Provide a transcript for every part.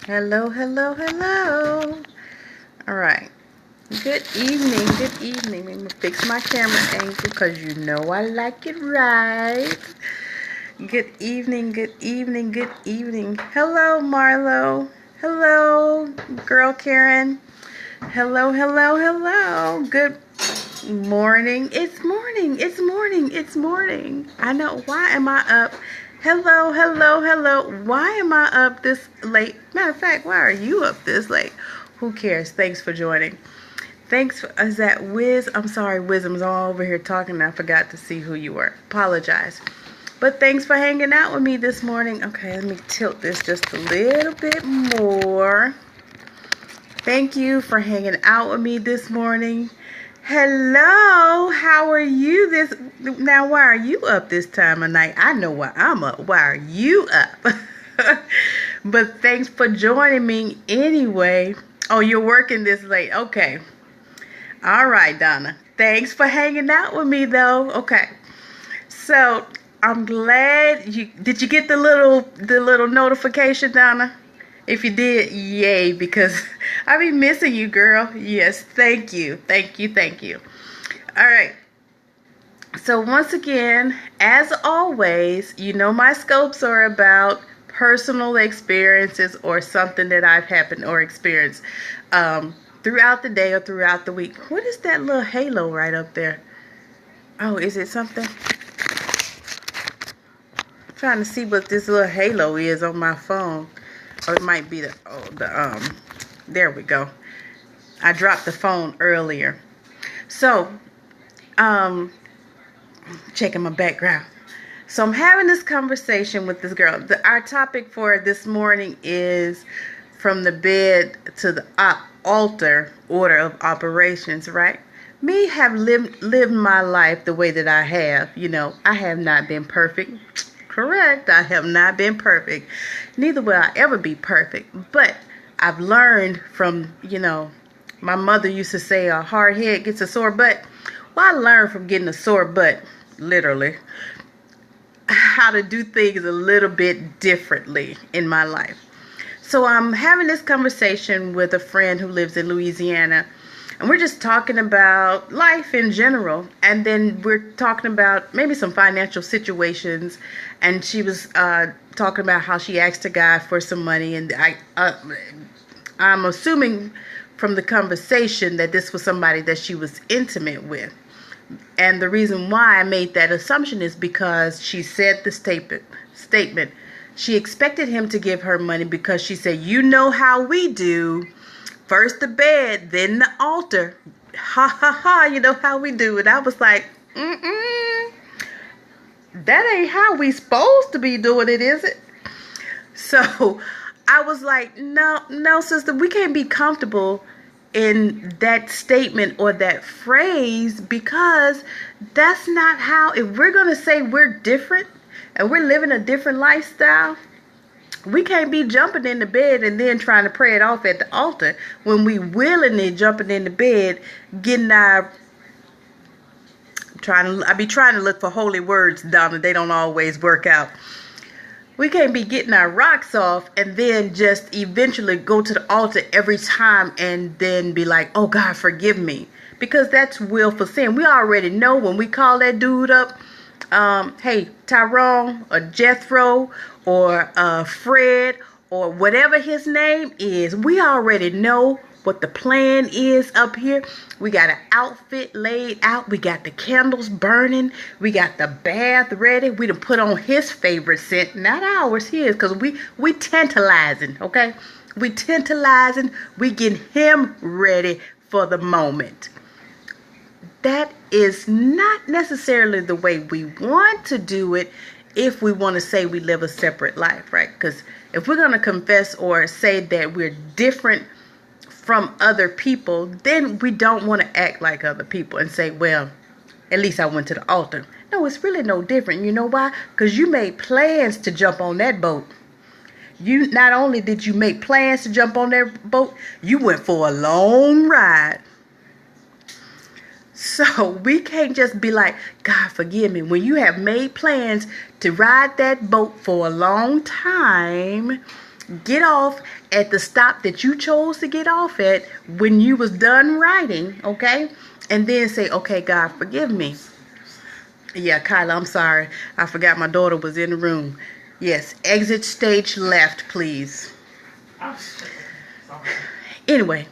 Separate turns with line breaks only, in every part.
Hello, hello, hello. All right. Good evening, good evening. I'm gonna fix my camera angle because you know I like it right. Good evening, good evening, good evening. Hello, Marlo. Hello, girl Karen. Hello, hello, hello. Good morning. It's morning. It's morning. It's morning. I know. Why am I up? Hello, hello, hello. Why am I up this late? Matter of fact, why are you up this late? Who cares? Thanks for joining. Thanks for, is that Wiz? I'm sorry, Wisdom's all over here talking and I forgot to see who you were. Apologize. But thanks for hanging out with me this morning. Okay, let me tilt this just a little bit more. Thank you for hanging out with me this morning. Hello, how are you this now? Why are you up this time of night? I know why I'm up. Why are you up? But thanks for joining me anyway. Oh, you're working this late. Okay. All right, Donna. Thanks for hanging out with me though. Okay. So I'm glad you did you get the little notification, Donna? If you did, yay, because I be missing you, girl. Yes, thank you. Thank you, thank you. All right. So once again, as always, you know my scopes are about personal experiences or something that I've happened or experienced throughout the day or throughout the week. What is that little halo right up there? Oh, is it something? I'm trying to see what this little halo is on my phone. Or it might be there we go. I dropped the phone earlier. So, checking my background. So I'm having this conversation with this girl. Our topic for this morning is from the bed to the altar order of operations, right? Me have lived my life the way that I have. You know, I have not been perfect. Correct. I have not been perfect. Neither will I ever be perfect. But I've learned from, my mother used to say a hard head gets a sore butt. Well, I learned from getting a sore butt, literally, how to do things a little bit differently in my life. So I'm having this conversation with a friend who lives in Louisiana. And we're just talking about life in general. And then we're talking about maybe some financial situations. And she was talking about how she asked a guy for some money. And I'm assuming from the conversation that this was somebody that she was intimate with. And the reason why I made that assumption is because she said the statement. She expected him to give her money because she said, you know how we do. First the bed, then the altar. Ha ha ha, you know how we do it. I was like, that ain't how we supposed to be doing it, is it? So I was like, no, sister, we can't be comfortable in that statement or that phrase because that's not how, if we're going to say we're different and we're living a different lifestyle, we can't be jumping in the bed and then trying to pray it off at the altar when we willingly jumping in the bed, getting our I be trying to look for holy words, Donna. They don't always work out. We can't be getting our rocks off and then just eventually go to the altar every time and then be like, oh God, forgive me. Because that's willful sin. We already know when we call that dude up, hey, Tyrone or Jethro or Fred or whatever his name is, we already know what the plan is up here. We got an outfit laid out. We got the candles burning. We got the bath ready. We done put on his favorite scent, not ours, his, because we tantalizing, okay? We tantalizing. We getting him ready for the moment. That is not necessarily the way we want to do it if we want to say we live a separate life, right? Because if we're going to confess or say that we're different from other people, then we don't want to act like other people and say, well, at least I went to the altar. No, it's really no different. You know why? Because you made plans to jump on that boat. You not only did you make plans to jump on that boat, you went for a long ride. So we can't just be like, God, forgive me. When you have made plans to ride that boat for a long time, Get off at the stop that you chose to get off at when you was done writing, okay? And then say, okay, God, forgive me. Yeah, Kyla, I'm sorry. I forgot my daughter was in the room. Yes, exit stage left, please. Anyway,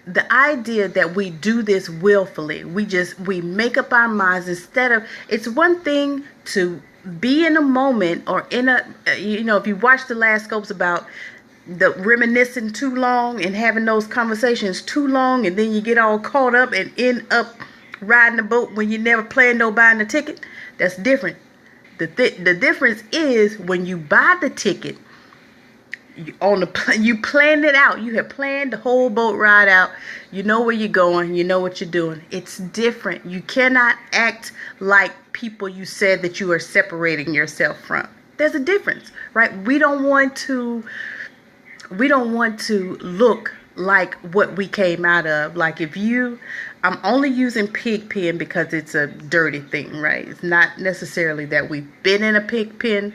the idea that we do this willfully, we make up our minds instead of, it's one thing to be in a moment or in a, if you watch the last scopes about the reminiscing too long and having those conversations too long, and then you get all caught up and end up riding the boat when you never planned no buying the ticket. That's different. The difference is when you buy the ticket, you planned it out. You have planned the whole boat ride out. You know where you're going. You know what you're doing. It's different. You cannot act like people you said that you are separating yourself from. There's a difference, right? We don't want to look like what we came out of. Like I'm only using pig pen because it's a dirty thing, right? It's not necessarily that we've been in a pig pen,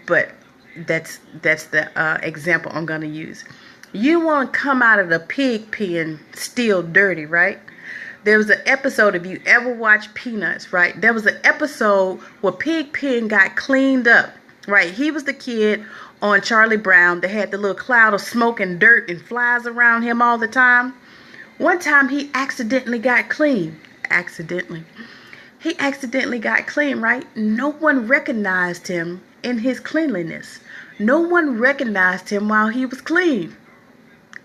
but that's the example I'm going to use. You want to come out of the pig pen still dirty, right? There was an episode, if you ever watched Peanuts, right? There was an episode where Pigpen got cleaned up, right? He was the kid on Charlie Brown that had the little cloud of smoke and dirt and flies around him all the time. One time he accidentally got clean. He accidentally got clean, right? No one recognized him in his cleanliness. No one recognized him while he was clean.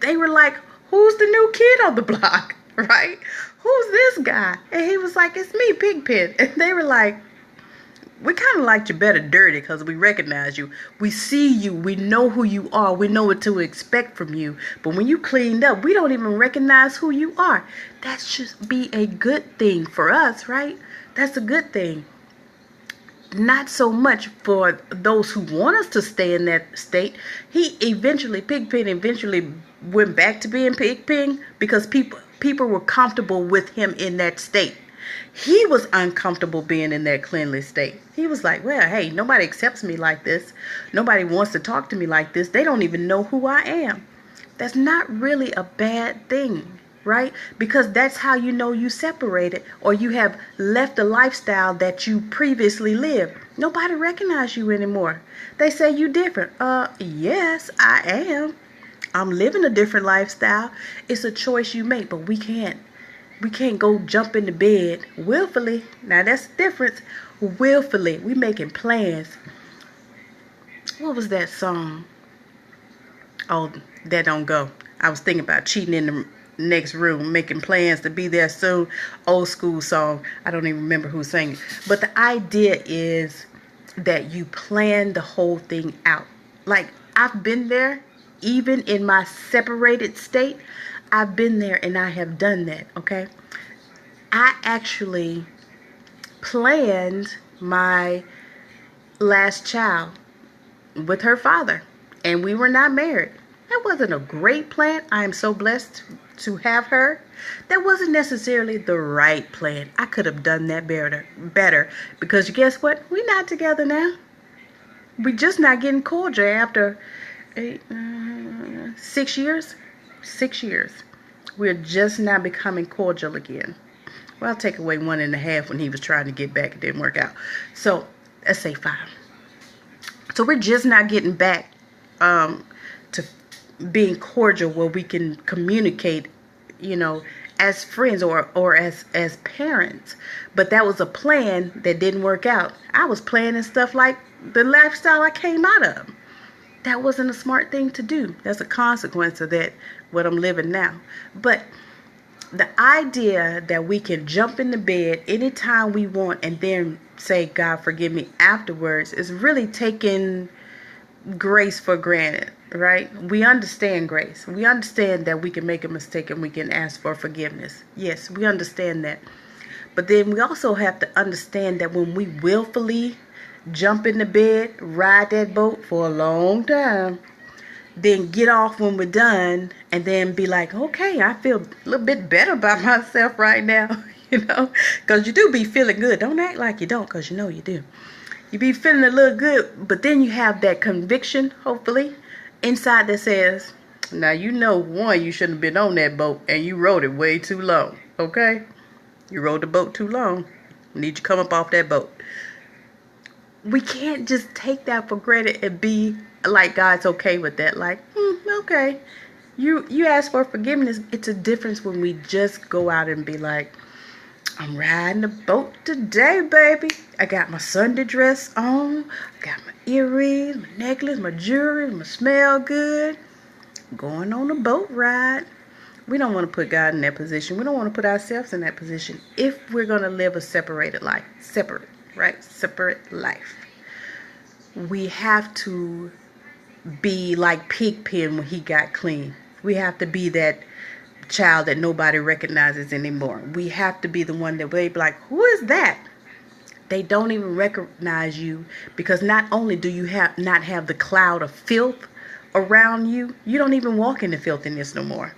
They were like, who's the new kid on the block, right? Who's this guy? And he was like, it's me, Pigpen. And they were like, we kind of liked you better dirty because we recognize you. We see you. We know who you are. We know what to expect from you. But when you cleaned up, we don't even recognize who you are. That should be a good thing for us, right? That's a good thing. Not so much for those who want us to stay in that state. Pigpen eventually went back to being Pigpen because people were comfortable with him in that state. He was uncomfortable being in that cleanly state. He was like, well, hey, nobody accepts me like this. Nobody wants to talk to me like this. They don't even know who I am. That's not really a bad thing, right? Because that's how you know you separated or you have left the lifestyle that you previously lived. Nobody recognizes you anymore. They say you different. Yes, I am. I'm living a different lifestyle. It's a choice you make, but we can't go jump into bed willfully. Now that's the difference. Willfully. We making plans. What was that song? Oh, that don't go. I was thinking about cheating in the next room, making plans to be there soon. Old school song. I don't even remember who sang it. But the idea is that you plan the whole thing out. Like, I've been there, even in my separated state. I've been there and I have done that, okay? I actually planned my last child with her father, and we were not married. That wasn't a great plan. I am so blessed to have her. That wasn't necessarily the right plan. I could have done that better because guess what? We're not together now. We're just not getting cordial after 6 years. 6 years. We're just not becoming cordial again. Well, I'll take away 1.5 when he was trying to get back. It didn't work out. So let's say 5. So we're just not getting back to being cordial where we can communicate, as friends or as parents. But that was a plan that didn't work out. I was planning stuff like the lifestyle I came out of. That wasn't a smart thing to do. That's a consequence of that, what I'm living now. But the idea that we can jump in the bed anytime we want and then say, God, forgive me afterwards is really taking grace for granted, right? We understand grace. We understand that we can make a mistake and we can ask for forgiveness. Yes, we understand that. But then we also have to understand that when we willfully jump in the bed, ride that boat for a long time, then get off when we're done, and then be like, okay, I feel a little bit better about myself right now, because you do be feeling good. Don't act like you don't, because you do. You be feeling a little good, but then you have that conviction, hopefully, inside that says, now you know, one, you shouldn't have been on that boat and you rode it way too long, okay? You rode the boat too long. You need to come up off that boat. We can't just take that for granted and be like God's okay with that. Like, okay. You ask for forgiveness. It's a difference when we just go out and be like, I'm riding the boat today, baby. I got my Sunday dress on. I got my earrings, my necklace, my jewelry. I'm gonna smell good. Going on a boat ride. We don't want to put God in that position. We don't want to put ourselves in that position if we're going to live a separated life. Separate, right? Separate life. We have to be like Pigpen when he got clean. We have to be that child that nobody recognizes anymore. We have to be the one that they be like, who is that? They don't even recognize you, because not only do you not have the cloud of filth around you, you don't even walk in the filthiness no more,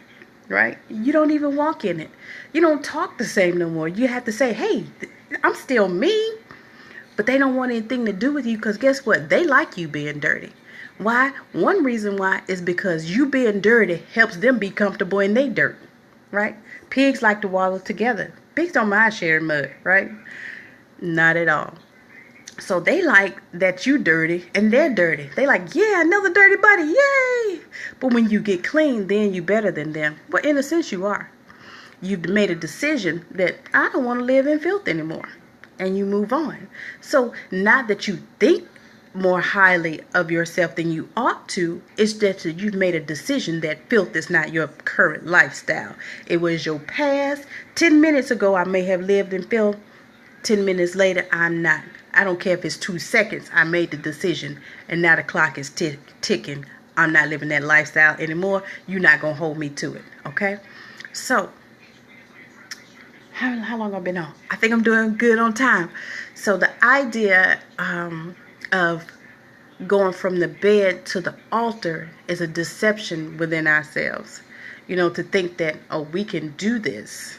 right? You don't even walk in it. You don't talk the same no more. You have to say, hey, I'm still me. But they don't want anything to do with you, because guess what? They like you being dirty. Why? One reason why is because you being dirty helps them be comfortable in their dirt, right? Pigs like to wallow together. Pigs don't mind sharing mud, right? Not at all. So they like that you dirty and they're dirty. They like, yeah, another dirty buddy, yay! But when you get clean, then you better than them. Well, in a sense, you are. You've made a decision that I don't want to live in filth anymore, and you move on. So not that you think more highly of yourself than you ought to, it's that you've made a decision that filth is not your current lifestyle. It was your past. 10 minutes ago, I may have lived in filth. 10 minutes later, I'm not. I don't care if it's 2 seconds. I made the decision, and now the clock is ticking. I'm not living that lifestyle anymore. You're not going to hold me to it, okay? So, how long have I been on? I think I'm doing good on time. So the idea of going from the bed to the altar is a deception within ourselves. You know, to think that, oh, we can do this,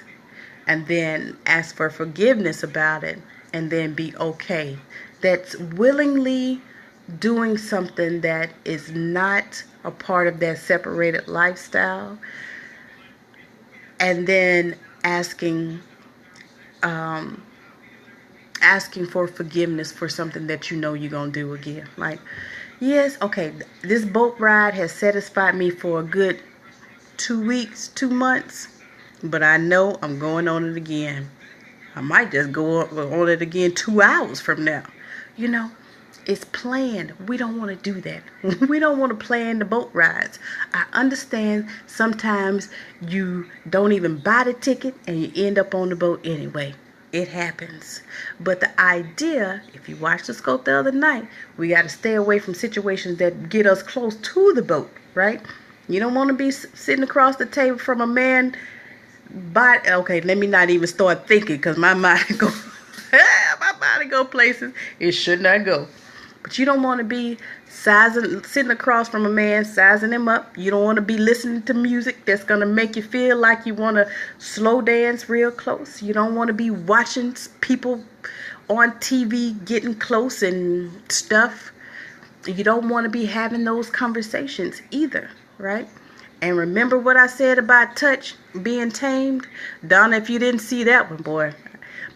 and then ask for forgiveness about it, and then be okay. That's willingly doing something that is not a part of that separated lifestyle, and then asking for forgiveness for something that you know you're going to do again. Like, yes, okay, this boat ride has satisfied me for a good 2 weeks, 2 months, but I know I'm going on it again. I might just go on it again 2 hours from now. You know, it's planned. We don't want to do that. We don't want to plan the boat rides. I understand sometimes you don't even buy the ticket and you end up on the boat anyway. It happens. But the idea, if you watched the scope the other night, we got to stay away from situations that get us close to the boat, right? You don't want to be sitting across the table from a man. But okay, let me not even start thinking, because my mind go places it should not go. But you don't want to be sitting across from a man, sizing him up. You don't want to be listening to music that's going to make you feel like you want to slow dance real close. You don't want to be watching people on TV getting close and stuff. You don't want to be having those conversations either, right? And remember what I said about touch being tamed? Donna, if you didn't see that one, boy.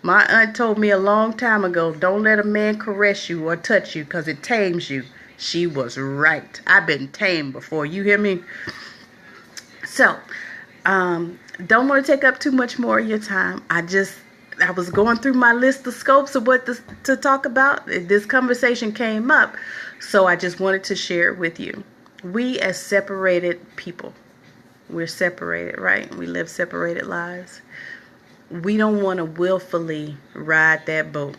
My aunt told me a long time ago, don't let a man caress you or touch you, because it tames you. She was right. I've been tamed before. You hear me? So, don't want to take up too much more of your time. I was going through my list of scopes of what to talk about. This conversation came up, so I just wanted to share it with you. We as separated people, we're separated, right? We live separated lives. We don't want to willfully ride that boat.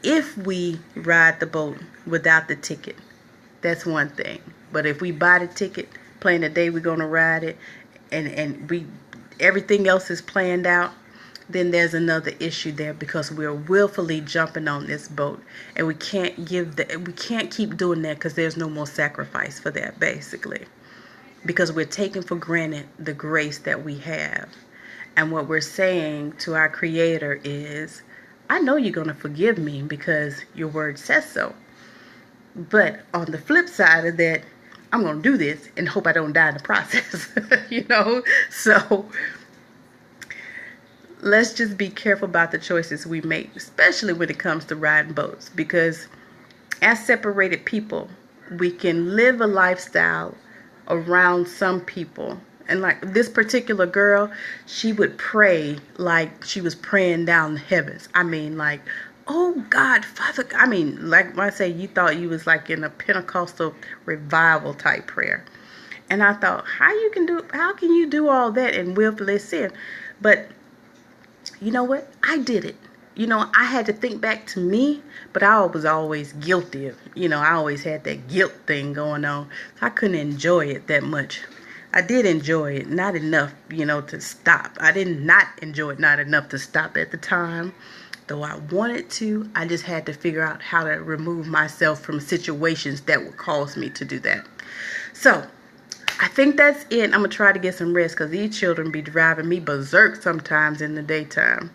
If we ride the boat without the ticket, that's one thing. But if we buy the ticket, plan the day we're going to ride it, and everything else is planned out, then there's another issue there, because we're willfully jumping on this boat, and we can't keep doing that, because there's no more sacrifice for that, basically, because we're taking for granted the grace that we have. And what we're saying to our Creator is, I know you're going to forgive me because your word says so. But on the flip side of that, I'm going to do this and hope I don't die in the process. So let's just be careful about the choices we make, especially when it comes to riding boats, because as separated people, we can live a lifestyle around some people. And like this particular girl, she would pray like she was praying down the heavens. I mean, like, oh God, Father. I mean, like when I say, you thought you was like in a Pentecostal revival type prayer. And I thought, how can you do all that and willfully sin? But you know what? I did it. I had to think back to me, but I was always guilty of, I always had that guilt thing going on. So I couldn't enjoy it that much. I did enjoy it, not enough, to stop. I did not enjoy it, not enough to stop at the time. Though I wanted to, I just had to figure out how to remove myself from situations that would cause me to do that. So, I think that's it. I'm going to try to get some rest because these children be driving me berserk sometimes in the daytime.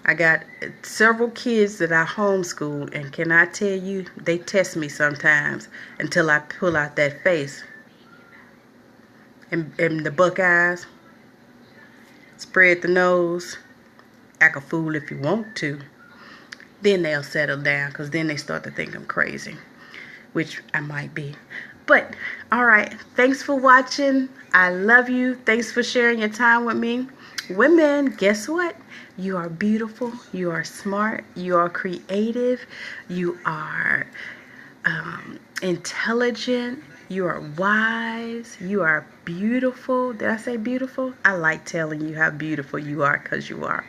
I got several kids that I homeschool, and can I tell you, they test me sometimes until I pull out that face. And the buck eyes, spread the nose, act a fool if you want to. Then they'll settle down because then they start to think I'm crazy, which I might be. But, alright, thanks for watching. I love you. Thanks for sharing your time with me. Women, guess what? You are beautiful. You are smart. You are creative. You are intelligent. You are wise. You are beautiful. Did I say beautiful? I like telling you how beautiful you are because you are.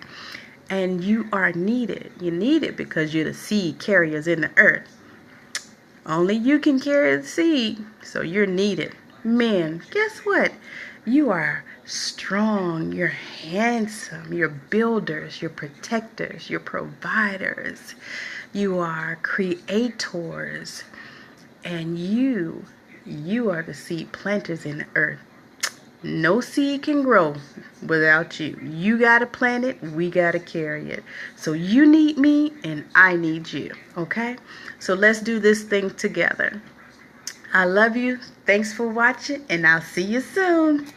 And you are needed. You're needed because you're the seed carriers in the earth. Only you can carry the seed, so you're needed. Men, guess what? You are strong, you're handsome, you're builders, you're protectors, you're providers, you are creators, and you are the seed planters in the earth. No seed can grow without you. You got to plant it, we got to carry it. So you need me and I need you, okay? So let's do this thing together. I love you. Thanks for watching, and I'll see you soon.